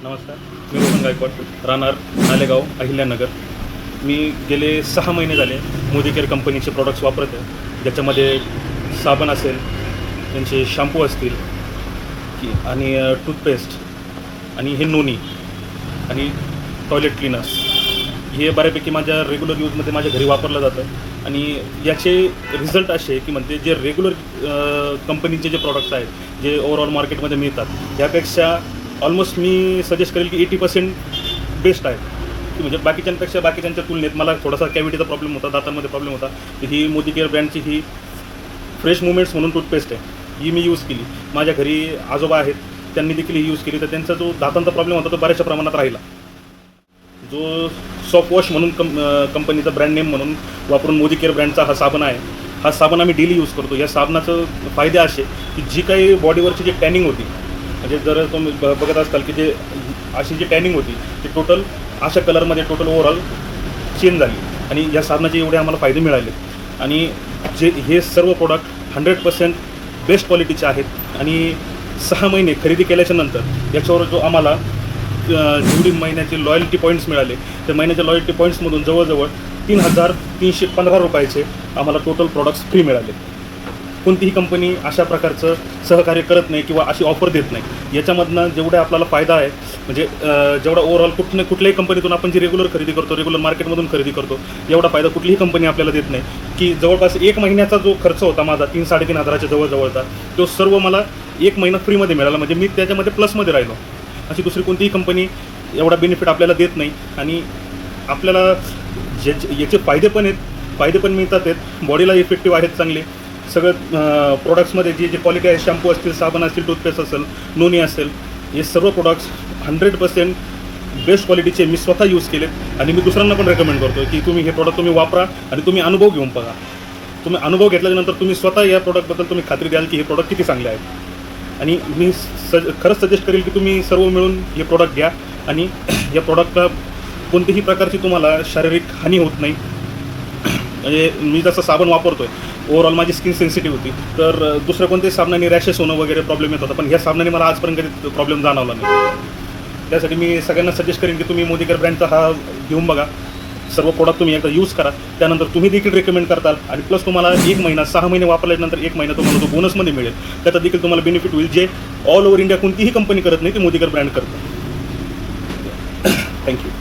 नमस्कार, मी रोहन गायकवाड, राहणार नालेगाव, अहिल्यानगर. मी गेले 6 महिने झाले मोदी केअर कंपनीचे प्रॉडक्ट्स वापरत आहे. ज्याच्यामध्ये साबण असेल, त्यांचे शॅम्पू असतील आणि टूथपेस्ट आणि हे नोनी आणि टॉयलेट क्लीनर्स हे बऱ्यापैकी माझ्या रेग्युलर यूजमध्ये माझ्या घरी वापरलं जातं. आणि याचे रिझल्ट असे की म्हणजे जे रेग्युलर कंपनीचे जे प्रॉडक्ट्स आहेत, जे ओव्हरऑल मार्केटमध्ये मिळतात, यापेक्षा ऑलमोस्ट मी सजेस्ट करेल की 80% बेस्ट आहे. की म्हणजे बाकीच्यांच्या तुलनेत मला थोडासा कॅव्हिटीचा प्रॉब्लेम होता, दातांमध्ये प्रॉब्लेम होता. ही मोदी केअर ब्रँडची ही फ्रेश मुवमेंट्स म्हणून टूथपेस्ट आहे, ही मी यूज केली. माझ्या घरी आजोबा आहेत, त्यांनी देखील ही यूज केली, तर त्यांचा जो दातांचा प्रॉब्लेम होता तो बऱ्याचशा प्रमाणात राहिला. जो सॉफ्ट वॉश म्हणून कंपनीचा ब्रँड नेम म्हणून वापरून मोदी केअर ब्रँडचा हा साबण आहे. हा साबण आम्ही डेली यूज करतो. या साबणाचं फायदे असे की जी काही बॉडीवरची जी टॅनिंग होती, म्हणजे जर तुम्ही बघत असाल की जे अशी जी टॅनिंग होती ती टोटल अशा कलरमध्ये टोटल ओव्हरऑल चेंज झाली. आणि या साबणाचे एवढे आम्हाला फायदे मिळाले. आणि जे हे सर्व प्रोडक्ट 100% बेस्ट क्वालिटीचे आहेत. आणि 6 महिने खरेदी केल्याच्यानंतर याच्यावर जो आम्हाला जेवढी महिन्याचे लॉयल्टी पॉईंट्स मिळाले, त्या महिन्याच्या लॉयल्टी पॉईंट्समधून जवळजवळ 3,315 रुपयाचे आम्हाला टोटल प्रॉडक्ट्स फ्री मिळाले. कोणतीही कंपनी अशा प्रकारचं सहकार्य करत नाही किंवा अशी ऑफर देत नाही. याच्यामधनं जेवढा आपल्याला फायदा आहे, म्हणजे जेवढा ओव्हरऑल कुठल्याही कंपनीतून आपण जी रेग्युलर खरेदी करतो, रेग्युलर मार्केटमधून खरेदी करतो, एवढा फायदा कुठलीही कंपनी आपल्याला देत नाही. की जवळपास 1 महिन्याचा जो खर्च होता माझा 3-3.5 हजाराच्या जवळजवळचा, तो सर्व मला 1 महिना फ्रीमध्ये मिळाला. म्हणजे मी त्याच्यामध्ये प्लसमध्ये राहिलो. अशी दुसरी कोणतीही कंपनी एवढा बेनिफिट आपल्याला देत नाही. आणि आपल्याला याचे फायदे पण मिळतात आहेत, बॉडीला इफेक्टिव्ह आहेत चांगले. सगळं प्रोडक्ट्समध्ये जे क्वालिटी आहे, शॅम्पू असतील, साबण असतील, टूथपेस्ट असेल, नोनी असेल, हे सर्व प्रोडक्ट्स 100% बेस्ट क्वालिटीचे मी स्वतः यूज केलेत. आणि मी दुसऱ्यांना पण रेकमेंड करतो की तुम्ही हे प्रॉडक्ट तुम्ही वापरा आणि तुम्ही अनुभव घेऊन बघा. तुम्ही अनुभव घेतल्यानंतर तुम्ही स्वतः या प्रॉडक्टबद्दल तुम्ही खात्री द्याल की हे प्रॉडक्ट किती चांगले आहेत. आणि मी खरंच सजेस्ट करेल की तुम्ही सर्व मिळून हे प्रॉडक्ट घ्या. आणि या प्रॉडक्टला कोणतीही प्रकारची तुम्हाला शारीरिक हानी होत नाही. म्हणजे मी जसं साबण वापरतो आहे, ओव्हरऑल माझी स्किन सेन्सिटिव्ह होती, तर दुसऱ्या कोणत्याही साबणाने रॅशेस होणं वगैरे प्रॉब्लेम येत होता, पण ह्या साबणाने मला आजपर्यंत कधी प्रॉब्लेम जाणवला नाही. त्यासाठी मी सगळ्यांना सजेस्ट करेन की तुम्ही मोदी केअर ब्रँडचा हा घेऊन बघा. सर्व प्रोडक्ट तुम्ही एकदा यूज करा, त्यानंतर तुम्ही देखील रेकमेंड करताल. आणि प्लस तुम्हाला 1 महिना, 6 महिने वापरल्यानंतर 1 महिना तुम्हाला तो बोनसमध्ये मिळेल. त्याचा देखील तुम्हाला बेनिफिट होईल, जे ऑल ओव्हर इंडिया कोणतीही कंपनी करत नाही, ती मोदी केअर ब्रँड करतं. थँक्यू.